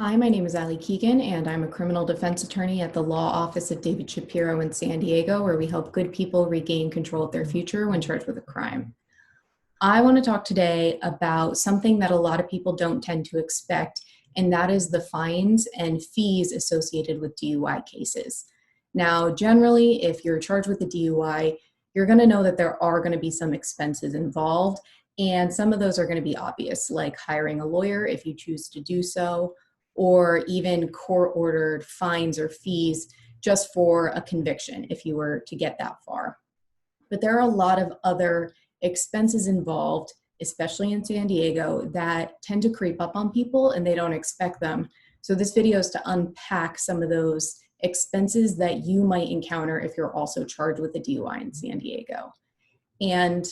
Hi, my name is Ally Keegan, and I'm a criminal defense attorney at the law office of David Shapiro in San Diego, where we help good people regain control of their future when charged with a crime. I want to talk today about something that a lot of people don't tend to expect, and that is the fines and fees associated with DUI cases. Now, generally, if you're charged with a DUI, you're going to know that there are going to be some expenses involved, and some of those are going to be obvious, like hiring a lawyer if you choose to do so, or even court-ordered fines or fees just for a conviction if you were to get that far. But there are a lot of other expenses involved, especially in San Diego, that tend to creep up on people and they don't expect them. So this video is to unpack some of those expenses that you might encounter if you're also charged with a DUI in San Diego. And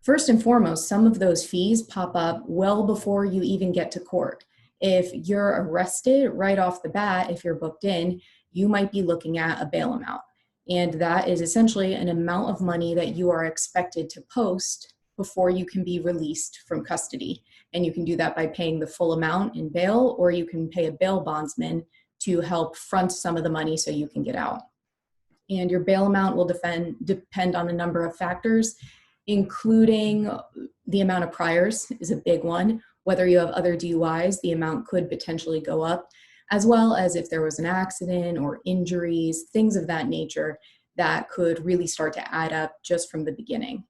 first and foremost, some of those fees pop up well before you even get to court. If you're arrested right off the bat, if you're booked in, you might be looking at a bail amount. And that is essentially an amount of money that you are expected to post before you can be released from custody. And you can do that by paying the full amount in bail, or you can pay a bail bondsman to help front some of the money so you can get out. And your bail amount will depend on a number of factors, including the amount of priors is a big one. Whether you have other DUIs, the amount could potentially go up, as well as if there was an accident or injuries, things of that nature that could really start to add up just from the beginning.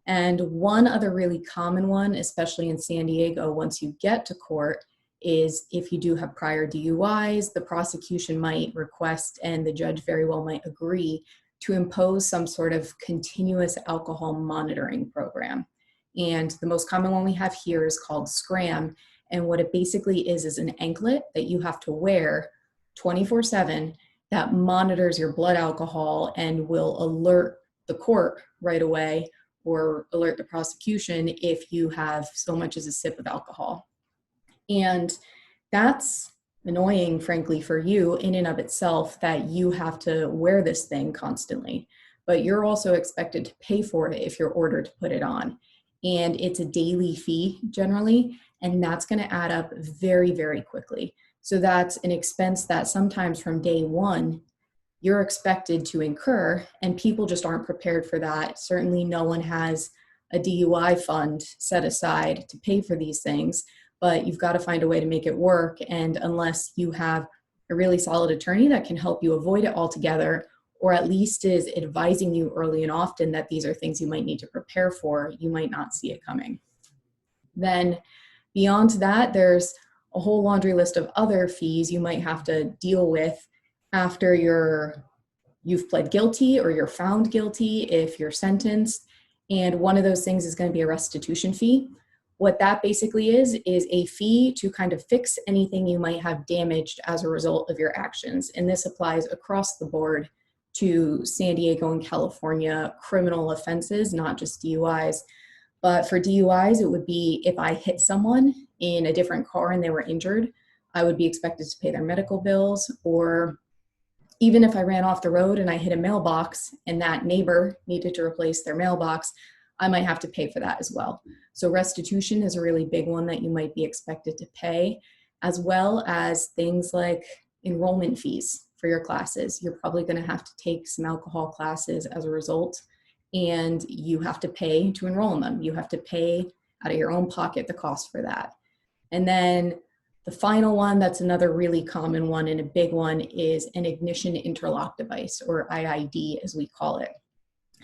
And one other really common one, especially in San Diego, once you get to court, is if you do have prior DUIs, the prosecution might request, and the judge very well might agree, to impose some sort of continuous alcohol monitoring program. And the most common one we have here is called SCRAM. And what it basically is an anklet that you have to wear 24/7 that monitors your blood alcohol and will alert the court right away or alert the prosecution if you have so much as a sip of alcohol. And that's annoying, frankly, for you in and of itself, that you have to wear this thing constantly. But you're also expected to pay for it if you're ordered to put it on. And it's a daily fee generally, and that's going to add up very, very quickly. So that's an expense that sometimes from day one, you're expected to incur, and people just aren't prepared for that. Certainly no one has a DUI fund set aside to pay for these things, but you've got to find a way to make it work. And unless you have a really solid attorney that can help you avoid it altogether, or at least is advising you early and often that these are things you might need to prepare for, you might not see it coming. Then beyond that, there's a whole laundry list of other fees you might have to deal with after you've pled guilty or you're found guilty if you're sentenced. And one of those things is going to be a restitution fee. What that basically is a fee to kind of fix anything you might have damaged as a result of your actions. And this applies across the board to San Diego and California criminal offenses, not just DUIs. But for DUIs, it would be if I hit someone in a different car and they were injured, I would be expected to pay their medical bills. Or even if I ran off the road and I hit a mailbox and that neighbor needed to replace their mailbox, I might have to pay for that as well. So restitution is a really big one that you might be expected to pay, as well as things like enrollment fees for your classes. You're probably going to have to take some alcohol classes as a result, and you have to pay to enroll in them. You have to pay out of your own pocket the cost for that. And then the final one, that's another really common one and a big one, is an ignition interlock device, or IID as we call it.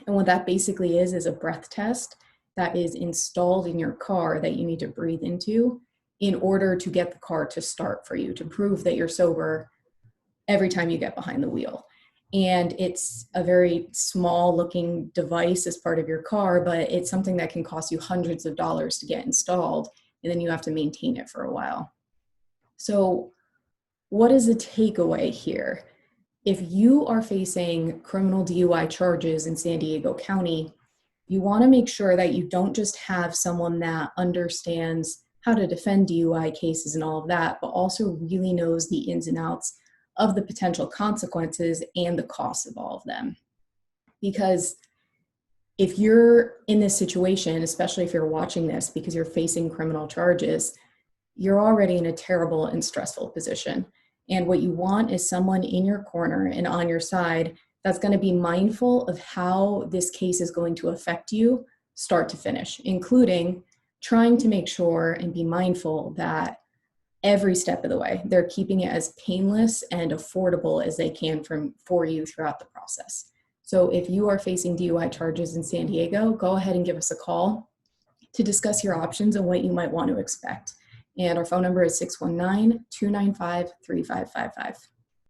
And what that basically is a breath test that is installed in your car that you need to breathe into in order to get the car to start for you, to prove that you're sober every time you get behind the wheel. And it's a very small looking device as part of your car, but it's something that can cost you hundreds of dollars to get installed, and then you have to maintain it for a while. So what is the takeaway here? If you are facing criminal DUI charges in San Diego County, you want to make sure that you don't just have someone that understands how to defend DUI cases and all of that, but also really knows the ins and outs of the potential consequences and the costs of all of them. Because if you're in this situation, especially if you're watching this because you're facing criminal charges, you're already in a terrible and stressful position. And what you want is someone in your corner and on your side that's going to be mindful of how this case is going to affect you start to finish, including trying to make sure and be mindful that every step of the way, they're keeping it as painless and affordable as they can for you throughout the process. So if you are facing DUI charges in San Diego, go ahead and give us a call to discuss your options and what you might want to expect. And our phone number is 619-295-3555.